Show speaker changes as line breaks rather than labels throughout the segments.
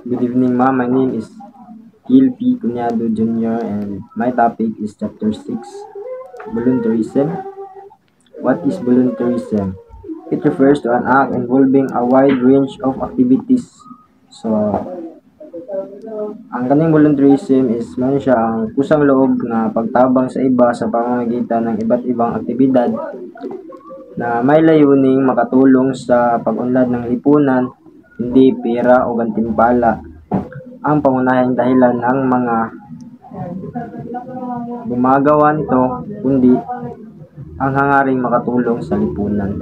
Good evening, ma'am. My name is Gil P. Cunyado Jr. and my topic is Chapter 6, Volunteerism. What is volunteerism? It refers to an act involving a wide range of activities. So, ang kaning volunteerism is man siya ang kusang loob na pagtabang sa iba sa pamamagitan ng iba't ibang aktibidad na may layuning makatulong sa pag-unlad ng lipunan, hindi pera o gantimpala ang pangunahing dahilan ng mga gumagawa nito, kundi ang hangaring makatulong sa lipunan.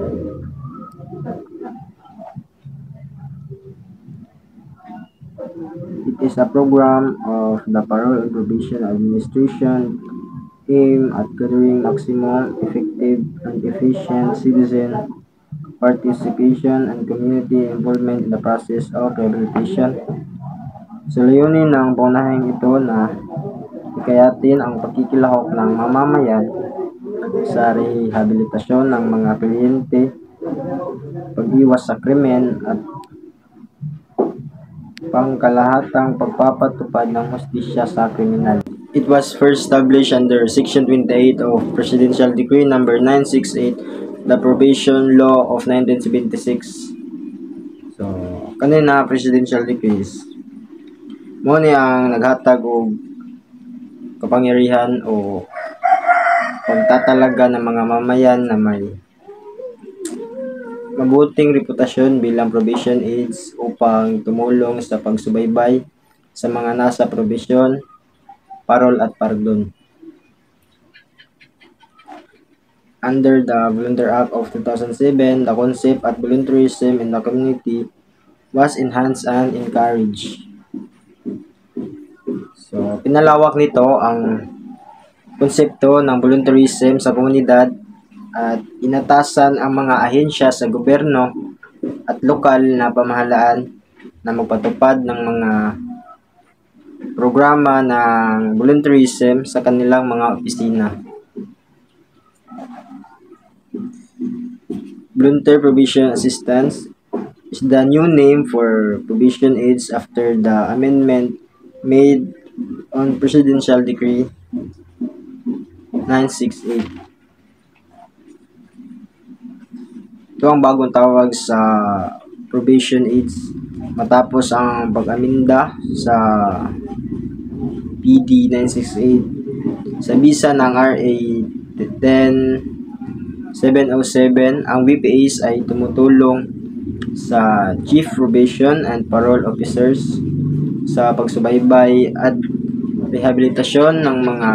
It is a program of the Parole and Probation Administration aimed at gathering maximum effective and efficient citizen participation and community involvement in the process of rehabilitation. Sa layunin ng paunahing ito na hikayatin ang pagkikilahok ng mamamayan sa rehabilitasyon ng mga kliyente, pag-iwas sa krimen at pangkalahatang pagpapatupad ng hustisya sa kriminal. It was first established under Section 28 of Presidential Decree Number 968, the Probation Law of 1976. So, kanina Presidential Decrees, mo ni ang naghatag og kapangyarihan o pagtatalaga ng mga mamayan na may mabuting reputasyon bilang probation aides upang tumulong sa pagsubaybay sa mga nasa probation, parol at pardon. Under the Volunteer Act of 2007, the concept at volunteerism in the community was enhanced and encouraged. So, pinalawak nito ang konsepto ng volunteerism sa komunidad at inatasan ang mga ahensya sa gobyerno at lokal na pamahalaan na magpatupad ng mga programa ng volunteerism sa kanilang mga opisina. Volunteer Provision Assistance is the new name for probation aids after the amendment made on Presidential Decree 968. Ito ang bagong tawag sa probation aids matapos ang pag-aminda sa PD 968 sa bisa ng RA 10707. Ang VPAs ay tumutulong sa Chief Probation and Parole Officers sa pagsubaybay at rehabilitasyon ng mga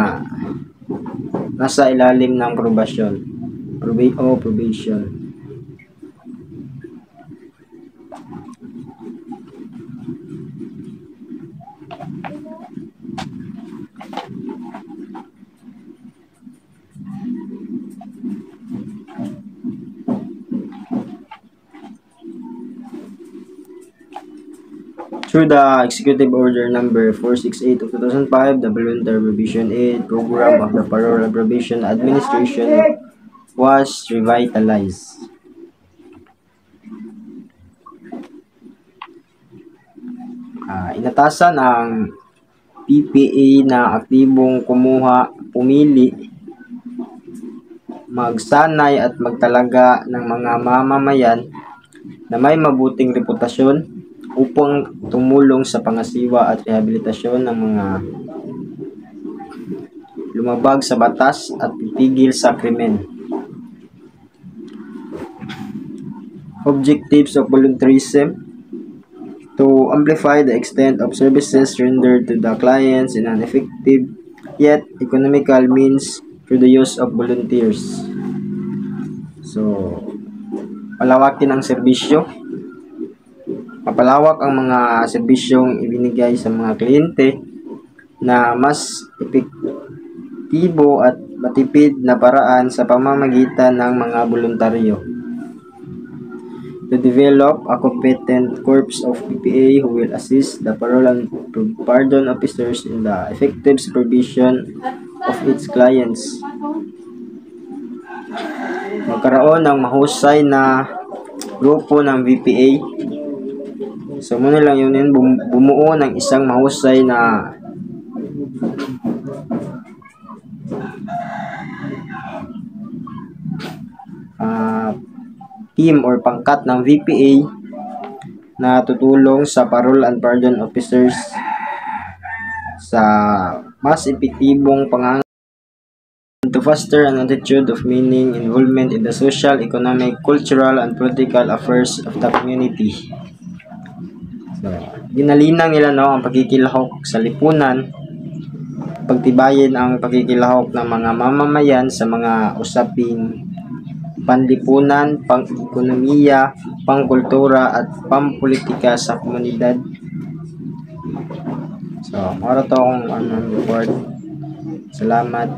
nasa ilalim ng probation. Through the Executive Order Number 468 of 2005, the Voluntary Probation Aid Program of the Parole and Probation Administration was revitalized. Inatasan ang PPA na aktibong pumili, magsanay at magtalaga ng mga mamamayan na may mabuting reputasyon upang tumulong sa pangasiwa at rehabilitasyon ng mga lumabag sa batas at titigil sa krimen. Objectives of volunteerism: to amplify the extent of services rendered to the clients in an effective yet economical means through the use of volunteers. So, palawakin ang serbisyo. Mapalawak ang mga serbisyong ibinigay sa mga kliyente na mas epektibo at matipid na paraan sa pamamagitan ng mga voluntaryo. To develop a competent corps of PPA who will assist the parole and pardon officers in the effective supervision of its clients. Magkaroon ng mahusay na grupo ng VPA So muna lang yun bumuo ng isang mahusay na team or pangkat ng VPA na tutulong sa parole and pardon officers sa mas epektibong to foster an attitude of meaning involvement in the social, economic, cultural, and political affairs of the community. So, ginalinang nila ang pagkikilahok sa lipunan, pagtibayin ang pagkikilahok ng mga mamamayan sa mga usaping panlipunan, pang-ekonomiya, pangkultura at pampolitika sa komunidad. So, mara to akong report. Salamat.